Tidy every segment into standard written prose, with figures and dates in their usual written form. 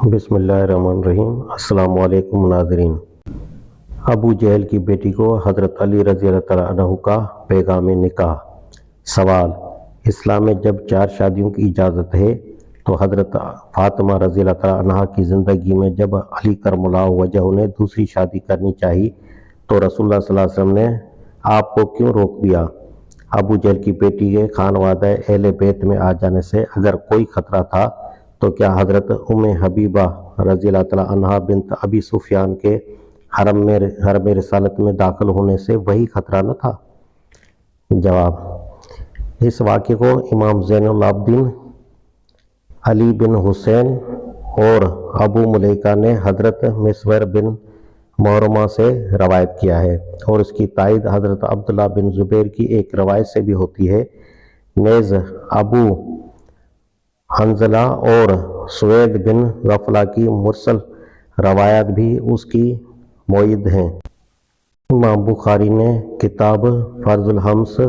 بسم اللہ الرحمن الرحیم۔ السلام علیکم ناظرین۔ ابو جہل کی بیٹی کو حضرت علی رضی اللہ تعالیٰ عنہ کا پیغام نکاح۔ سوال: اسلام میں جب 4 شادیوں کی اجازت ہے تو حضرت فاطمہ رضی اللہ تعالیٰ عنہ کی زندگی میں جب علی کرم اللہ وجہہ نے دوسری شادی کرنی چاہی تو رسول اللہ صلی اللہ علیہ وسلم نے آپ کو کیوں روک دیا؟ ابو جہل کی بیٹی کے خانوادہ اہل بیت میں آ جانے سے اگر کوئی خطرہ تھا تو کیا حضرت ام حبیبہ رضی اللہ تعالیٰ عنہ بنت ابی سفیان کے حرم رسالت میں داخل ہونے سے وہی خطرہ نہ تھا؟ جواب: اس واقعے کو امام زین العابدین علی بن حسین اور ابو ملیکہ نے حضرت مسور بن محرمہ سے روایت کیا ہے، اور اس کی تائید حضرت عبداللہ بن زبیر کی ایک روایت سے بھی ہوتی ہے۔ نیز ابو حنظلہ اور سوید بن غفلہ کی مرسل روایات بھی اس کی مؤید ہیں۔ امام بخاری نے کتاب فرض الخمس،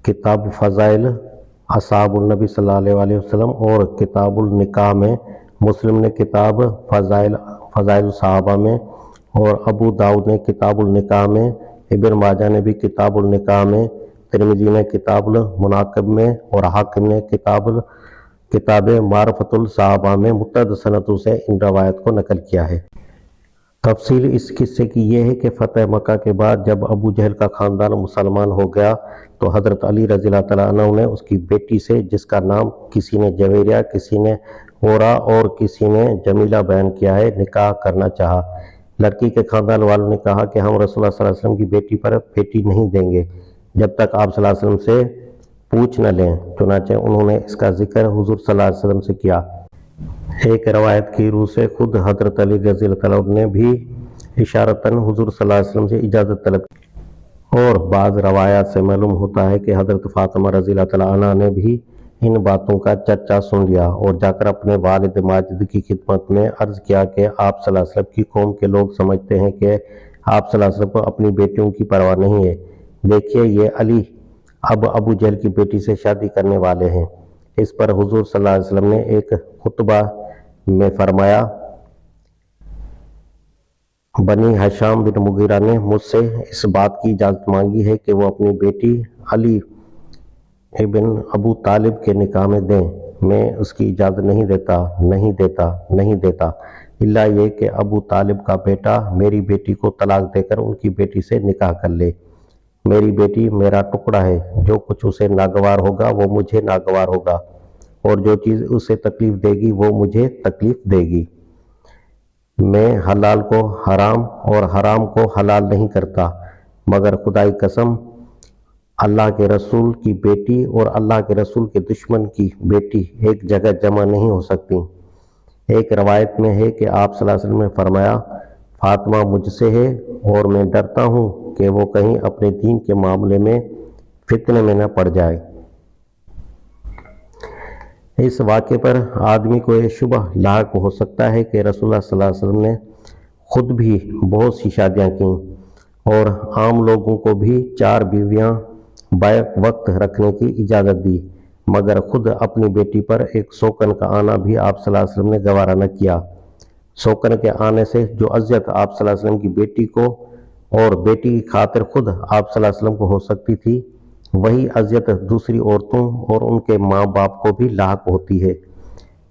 کتاب فضائل اصحاب النبی صلی اللہ علیہ وسلم اور کتاب النکاح میں، مسلم نے کتاب فضائل الصحابہ میں، اور ابو داؤد نے کتاب النکاح میں، ابن ماجہ نے بھی کتاب النکاح میں، ترمذی نے کتاب المناقب میں، اور حاکم نے کتاب معرفت الصحابہ میں متعدد سندوں سے ان روایت کو نقل کیا ہے۔ تفصیل اس قصے کی یہ ہے کہ فتح مکہ کے بعد جب ابو جہل کا خاندان مسلمان ہو گیا تو حضرت علی رضی اللہ تعالیٰ عنہ نے اس کی بیٹی سے، جس کا نام کسی نے جویریہ، کسی نے اورا اور کسی نے جمیلہ بیان کیا ہے، نکاح کرنا چاہا۔ لڑکی کے خاندان والوں نے کہا کہ ہم رسول اللہ صلی اللہ علیہ وسلم کی بیٹی پر بیٹی نہیں دیں گے جب تک آپ صلی اللہ علیہ وسلم سے پوچھ نہ لیں، چنانچہ انہوں نے اس کا ذکر حضور صلی اللہ علیہ وسلم سے کیا۔ ایک روایت کی روح سے خود حضرت علی رضی اللہ تعالیٰ عنہ نے بھی اشارتاً حضور صلی اللہ علیہ وسلم سے اجازت طلب کی، اور بعض روایات سے معلوم ہوتا ہے کہ حضرت فاطمہ رضی اللہ تعالیٰ عنہ نے بھی ان باتوں کا چرچا سن لیا اور جا کر اپنے والد ماجد کی خدمت میں عرض کیا کہ آپ صلی اللہ علیہ وسلم کی قوم کے لوگ سمجھتے ہیں کہ آپ صلی اللہ علیہ وسلم کو اپنی بیٹیوں کی پرواہ نہیں ہے، دیکھیے یہ علی اب ابو جہل کی بیٹی سے شادی کرنے والے ہیں۔ اس پر حضور صلی اللہ علیہ وسلم نے ایک خطبہ میں فرمایا: بنی ہشام بن مغیرہ نے مجھ سے اس بات کی اجازت مانگی ہے کہ وہ اپنی بیٹی علی ابن ابو طالب کے نکاح میں دیں، میں اس کی اجازت نہیں دیتا الا یہ کہ ابو طالب کا بیٹا میری بیٹی کو طلاق دے کر ان کی بیٹی سے نکاح کر لے۔ میری بیٹی میرا ٹکڑا ہے، جو کچھ اسے ناگوار ہوگا وہ مجھے ناگوار ہوگا، اور جو چیز اسے تکلیف دے گی وہ مجھے تکلیف دے گی۔ میں حلال کو حرام اور حرام کو حلال نہیں کرتا، مگر خدائی قسم اللہ کے رسول کی بیٹی اور اللہ کے رسول کے دشمن کی بیٹی ایک جگہ جمع نہیں ہو سکتی۔ ایک روایت میں ہے کہ آپ صلی اللہ علیہ وسلم نے فرمایا: فاطمہ مجھ سے ہے اور میں ڈرتا ہوں کہ وہ کہیں اپنے دین کے معاملے میں فتنے میں نہ پڑ جائے۔ اس واقعے پر آدمی کو یہ شبہ لاحق ہو سکتا ہے کہ رسول اللہ صلی اللہ علیہ وسلم نے خود بھی بہت سی شادیاں کیں اور عام لوگوں کو بھی 4 بیویاں بیک وقت رکھنے کی اجازت دی، مگر خود اپنی بیٹی پر ایک سوکن کا آنا بھی آپ صلی اللہ علیہ وسلم نے گوارا نہ کیا۔ سوکن کے آنے سے جو اذیت آپ صلی اللہ علیہ وسلم کی بیٹی کو اور بیٹی کی خاطر خود آپ صلی اللہ علیہ وسلم کو ہو سکتی تھی، وہی اذیت دوسری عورتوں اور ان کے ماں باپ کو بھی لاحق ہوتی ہے۔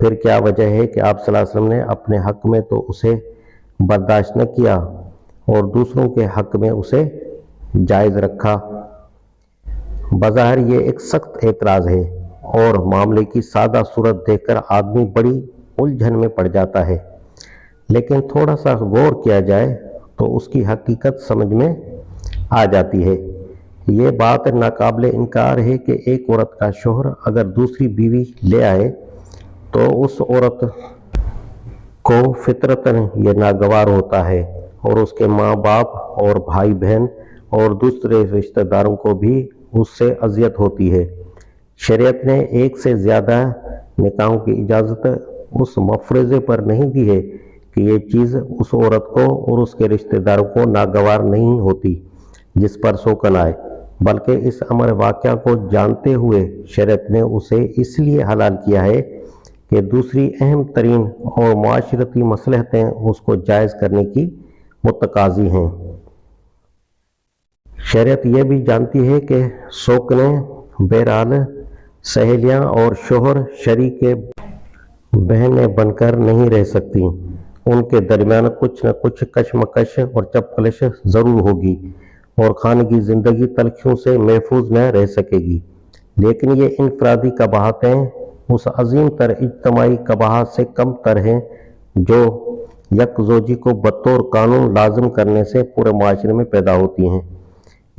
پھر کیا وجہ ہے کہ آپ صلی اللہ علیہ وسلم نے اپنے حق میں تو اسے برداشت نہ کیا اور دوسروں کے حق میں اسے جائز رکھا؟ بظاہر یہ ایک سخت اعتراض ہے اور معاملے کی سادہ صورت دیکھ کر آدمی بڑی الجھن میں پڑ جاتا ہے، لیکن تھوڑا سا غور کیا جائے تو اس کی حقیقت سمجھ میں آ جاتی ہے۔ یہ بات ناقابل انکار ہے کہ ایک عورت کا شوہر اگر دوسری بیوی لے آئے تو اس عورت کو فطرتاً یہ ناگوار ہوتا ہے، اور اس کے ماں باپ اور بھائی بہن اور دوسرے رشتہ داروں کو بھی اس سے اذیت ہوتی ہے۔ شریعت نے ایک سے زیادہ نکاحوں کی اجازت اس مفروضے پر نہیں دی ہے کہ یہ چیز اس عورت کو اور اس کے رشتہ داروں کو ناگوار نہیں ہوتی جس پر سوکن آئے، بلکہ اس امر واقعہ کو جانتے ہوئے شریعت نے اسے اس لیے حلال کیا ہے کہ دوسری اہم ترین اور معاشرتی مصلحتیں اس کو جائز کرنے کی متقاضی ہیں۔ شریعت یہ بھی جانتی ہے کہ سوکنیں بہرحال سہیلیاں اور شوہر شریک بہنیں بن کر نہیں رہ سکتی، ان کے درمیان کچھ نہ کچھ کشمکش اور چپکلش ضرور ہوگی اور خانگی زندگی تلخیوں سے محفوظ نہ رہ سکے گی، لیکن یہ انفرادی قباحتیں اس عظیم تر اجتماعی قباحت سے کم تر ہیں جو یک زوجی کو بطور قانون لازم کرنے سے پورے معاشرے میں پیدا ہوتی ہیں۔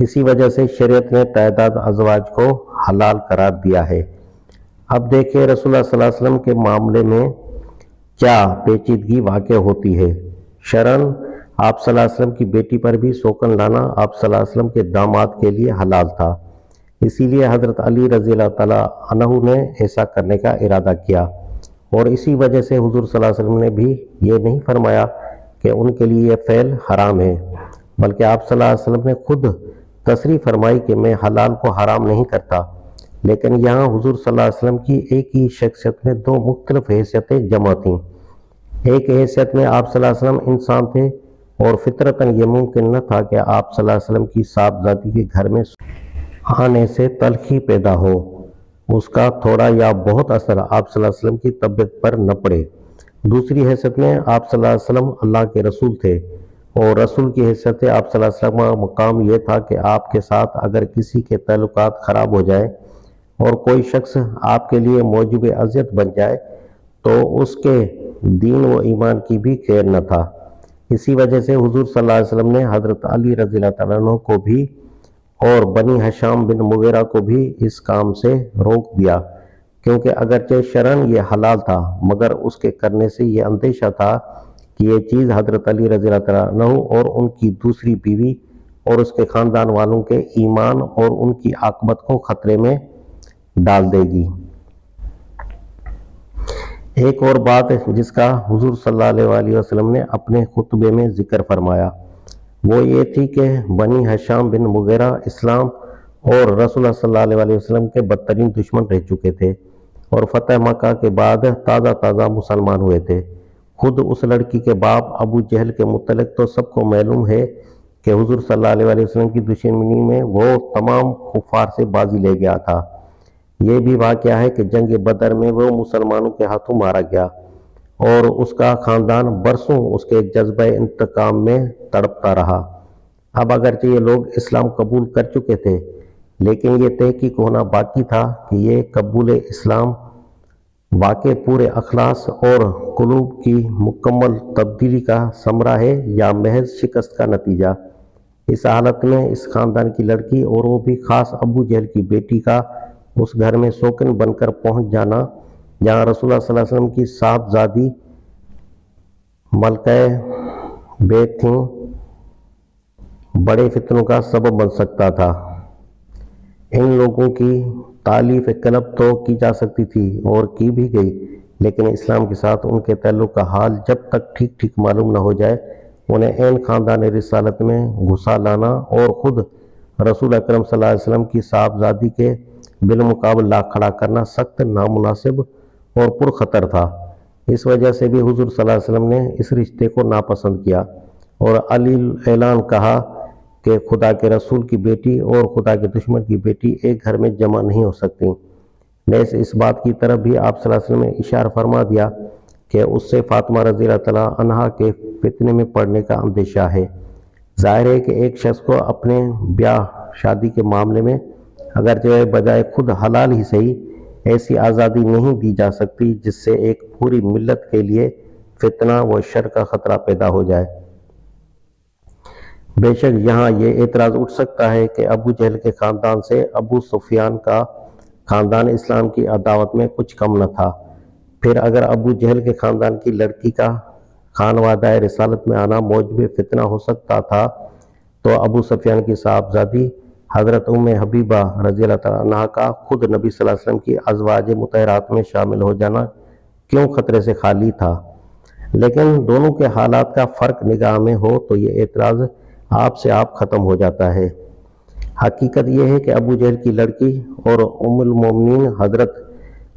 اسی وجہ سے شریعت نے تعداد ازواج کو حلال قرار دیا ہے۔ اب دیکھیں رسول اللہ صلی اللہ علیہ وسلم کے معاملے میں کیا پیچیدگی واقع ہوتی ہے۔ شرعاً آپ صلی اللہ علیہ وسلم کی بیٹی پر بھی سوکن لانا آپ صلی اللہ علیہ وسلم کے داماد کے لیے حلال تھا، اسی لیے حضرت علی رضی اللہ تعالیٰ عنہ نے ایسا کرنے کا ارادہ کیا، اور اسی وجہ سے حضور صلی اللہ علیہ وسلم نے بھی یہ نہیں فرمایا کہ ان کے لیے یہ فعل حرام ہے، بلکہ آپ صلی اللہ علیہ وسلم نے خود تصریح فرمائی کہ میں حلال کو حرام نہیں کرتا۔ لیکن یہاں حضور صلی اللہ علیہ وسلم کی ایک ہی شخصیت میں دو مختلف حیثیتیں جمع تھیں۔ ایک حیثیت میں آپ صلی اللہ علیہ وسلم انسان تھے اور فطرتاً یہ ممکن نہ تھا کہ آپ صلی اللہ علیہ وسلم کی صاحبزادی کے گھر میں آنے سے تلخی پیدا ہو، اس کا تھوڑا یا بہت اثر آپ صلی اللہ علیہ وسلم کی طبیعت پر نہ پڑے۔ دوسری حیثیت میں آپ صلی اللہ علیہ وسلم اللہ کے رسول تھے، اور رسول کی حیثیت سے آپ صلی اللہ علیہ وسلم کا مقام یہ تھا کہ آپ کے ساتھ اگر کسی کے تعلقات خراب ہو جائے اور کوئی شخص آپ کے لیے موجب اذیت بن جائے تو اس کے دین و ایمان کی بھی خیر نہ تھا۔ اسی وجہ سے حضور صلی اللہ علیہ وسلم نے حضرت علی رضی اللہ تعالیٰ عنہ کو بھی اور بنی ہشام بن مغیرہ کو بھی اس کام سے روک دیا، کیونکہ اگرچہ شرعاً یہ حلال تھا مگر اس کے کرنے سے یہ اندیشہ تھا کہ یہ چیز حضرت علی رضی اللہ تعالیٰ عنہ اور ان کی دوسری بیوی اور اس کے خاندان والوں کے ایمان اور ان کی عاقبت کو خطرے میں ڈال دے گی۔ ایک اور بات جس کا حضور صلی اللہ علیہ وآلہ وسلم نے اپنے خطبے میں ذکر فرمایا وہ یہ تھی کہ بنی ہشام بن مغیرہ اسلام اور رسول اللہ صلی اللہ علیہ وآلہ وسلم کے بدترین دشمن رہ چکے تھے اور فتح مکہ کے بعد تازہ مسلمان ہوئے تھے۔ خود اس لڑکی کے باپ ابو جہل کے متعلق تو سب کو معلوم ہے کہ حضور صلی اللہ علیہ وآلہ وسلم کی دشمنی میں وہ تمام کفار سے بازی لے گیا تھا۔ یہ بھی واقعہ ہے کہ جنگ بدر میں وہ مسلمانوں کے ہاتھوں مارا گیا اور اس کا خاندان برسوں اس کے جذبہ انتقام میں تڑپتا رہا۔ اب اگرچہ یہ لوگ اسلام قبول کر چکے تھے لیکن یہ تحقیق ہونا باقی تھا کہ یہ قبول اسلام واقع پورے اخلاص اور قلوب کی مکمل تبدیلی کا ثمرہ ہے یا محض شکست کا نتیجہ۔ اس حالت میں اس خاندان کی لڑکی اور وہ بھی خاص ابو جہل کی بیٹی کا اس گھر میں سوکن بن کر پہنچ جانا جہاں رسول اللہ صلی اللہ علیہ وسلم کی صاحبزادی ملکہ بیت تھیں، بڑے فتنوں کا سبب بن سکتا تھا۔ ان لوگوں کی تعلیف قلب تو کی جا سکتی تھی اور کی بھی گئی، لیکن اسلام کے ساتھ ان کے تعلق کا حال جب تک ٹھیک معلوم نہ ہو جائے انہیں عین خاندان رسالت میں گھسا لانا اور خود رسول اکرم صلی اللہ علیہ وسلم کی صاحبزادی کے بالمقابل لا کھڑا کرنا سخت نامناسب اور پرخطر تھا۔ اس وجہ سے بھی حضور صلی اللہ علیہ وسلم نے اس رشتے کو ناپسند کیا اور اعلان کہا کہ خدا کے رسول کی بیٹی اور خدا کے دشمن کی بیٹی ایک گھر میں جمع نہیں ہو سکتی۔ نیز اس بات کی طرف بھی آپ صلی اللہ علیہ وسلم نے اشارہ فرما دیا کہ اس سے فاطمہ رضی اللہ تعالیٰ عنہا کے فتنے میں پڑنے کا اندیشہ ہے۔ ظاہر ہے کہ ایک شخص کو اپنے بیاہ شادی کے معاملے میں اگرچہ بجائے خود حلال ہی صحیح ایسی آزادی نہیں دی جا سکتی جس سے ایک پوری ملت کے لیے فتنہ و شر کا خطرہ پیدا ہو جائے۔ بے شک یہاں یہ اعتراض اٹھ سکتا ہے کہ ابو جہل کے خاندان سے ابو سفیان کا خاندان اسلام کی عداوت میں کچھ کم نہ تھا، پھر اگر ابو جہل کے خاندان کی لڑکی کا خانوادہ رسالت میں آنا موجب فتنہ ہو سکتا تھا تو ابو سفیان کی صاحبزادی حضرت ام حبیبہ رضی اللہ تعالیٰ عنہا کا خود نبی صلی اللہ علیہ وسلم کی ازواج مطہرات میں شامل ہو جانا کیوں خطرے سے خالی تھا؟ لیکن دونوں کے حالات کا فرق نگاہ میں ہو تو یہ اعتراض آپ سے آپ ختم ہو جاتا ہے۔ حقیقت یہ ہے کہ ابو جہل کی لڑکی اور ام المومنین حضرت